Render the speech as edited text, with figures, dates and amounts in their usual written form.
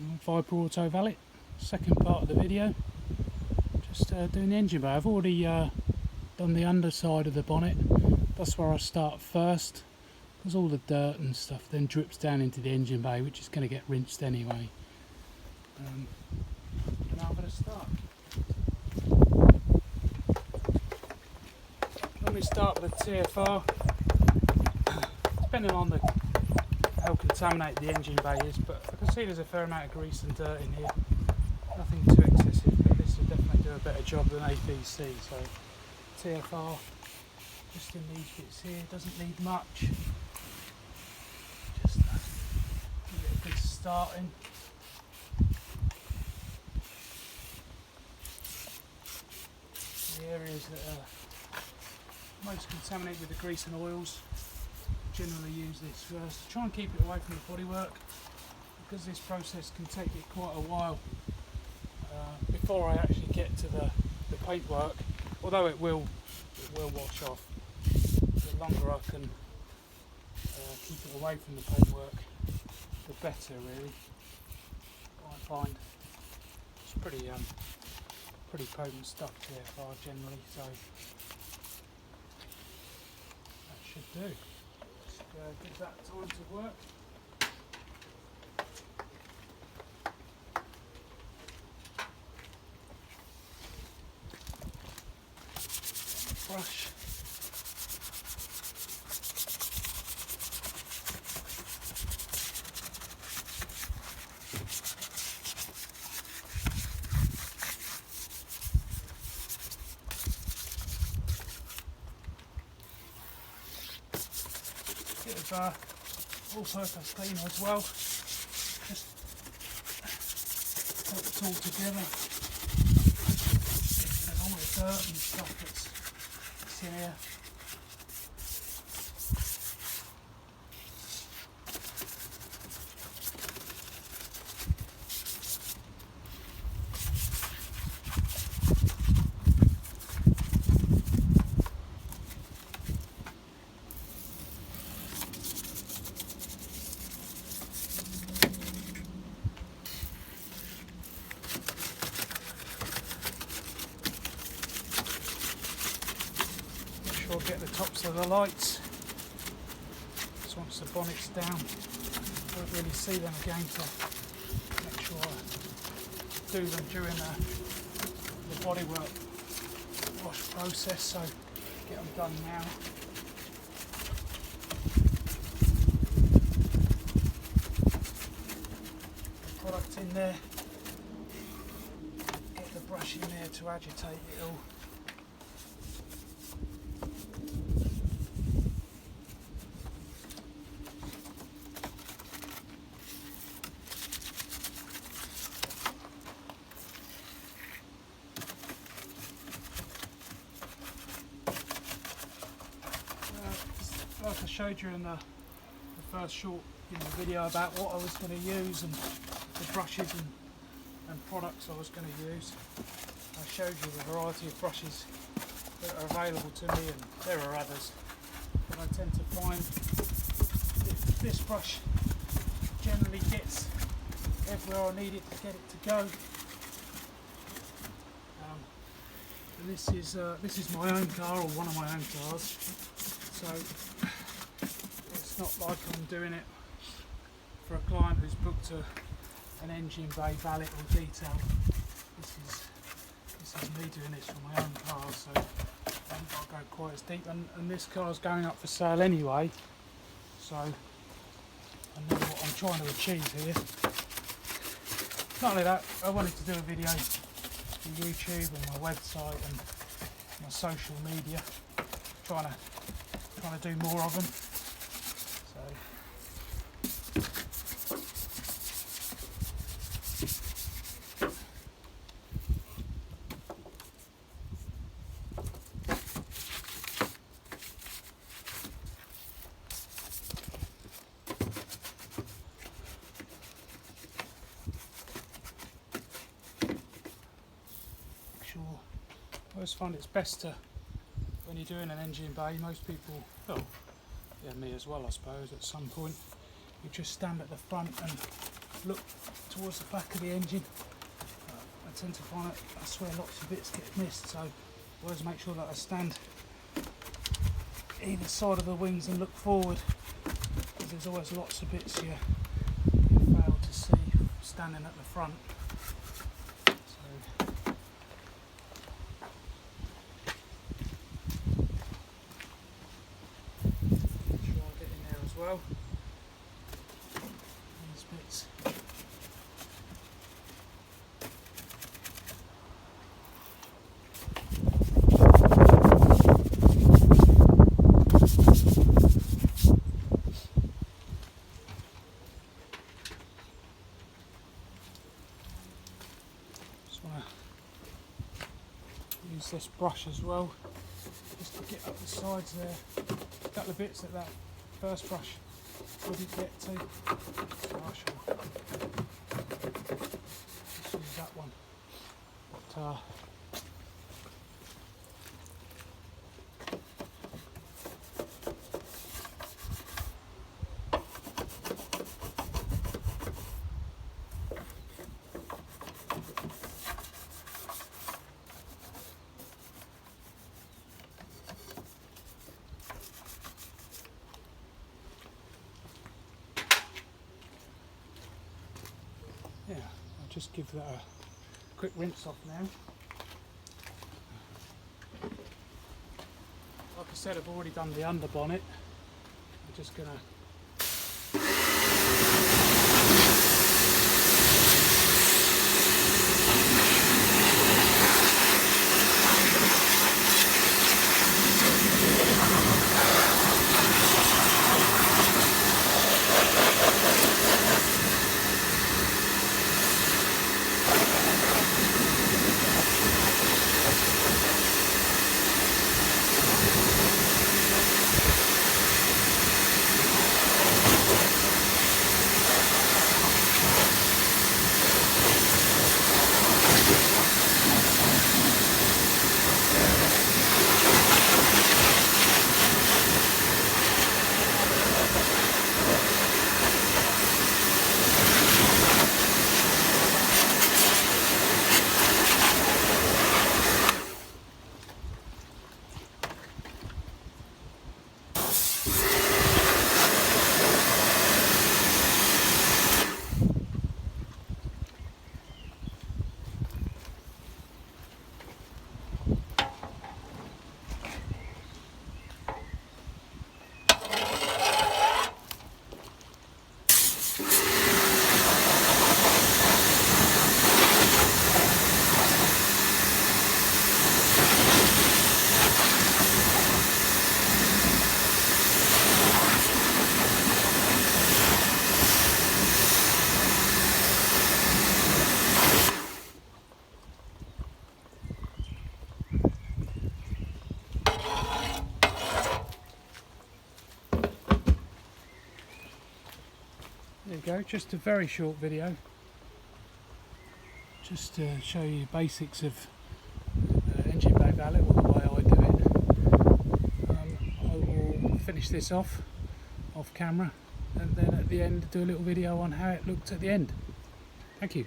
Viper Auto Valet, second part of the video. Just doing the engine bay. I've already done the underside of the bonnet. That's where I start first, because all the dirt and stuff then drips down into the engine bay, which is going to get rinsed anyway. Now I'm going to start. Let me start with the TFR. Depending on how contaminated the engine bay is, but I can see there's a fair amount of grease and dirt in here. Nothing too excessive, but this will definitely do a better job than APC. So TFR, just in these bits here, doesn't need much. Just give it a good starting. The areas that are most contaminated with the grease and oils, generally use this first. Try and keep it away from the bodywork, because this process can take it quite a while before I actually get to the paintwork, although it will wash off. The longer I can keep it away from the paintwork, the better, really. I find it's pretty potent stuff, TFR generally, so that should do. Give that time to work. Brush. Bit of all-purpose cleaner as well. Just put it all together. And all the dirt and stuff that's in here. Get the tops of the lights. Just once the bonnet's down, I don't really see them again, so make sure I do them during the bodywork wash process, so get them done now. The product in there, get the brush in there to agitate it all. Like I showed you in the first short video about what I was going to use and the brushes and products I was going to use. I showed you the variety of brushes that are available to me, and there are others, but I tend to find this brush generally gets everywhere I need it to get it to go. And this is my own car, or one of my own cars, so it's not like I'm doing it for a client who's booked an engine bay, valet or detail. This is me doing this for my own car, so I haven't got to go quite as deep, and this car's going up for sale anyway, so I know what I'm trying to achieve here. Not only that, I wanted to do a video for YouTube and my website and my social media, trying to do more of them. I always find it's best to, when you're doing an engine bay, most people, well, yeah, me as well I suppose, at some point, you just stand at the front and look towards the back of the engine. I tend to find that's where lots of bits get missed, so I always make sure that I stand either side of the wings and look forward, because there's always lots of bits you fail to see standing at the front. So, try a bit in there as well. These bits. Use this brush as well, just to get up the sides there. A couple of bits that first brush wouldn't get to. So I shall just use that one. But, yeah, I'll just give that a quick rinse off now. Like I said, I've already done the under bonnet. I'm just going to there you go, just a very short video, just to show you basics of engine bay valet, or the way I do it. I will finish this off camera, and then at the end do a little video on how it looked at the end. Thank you.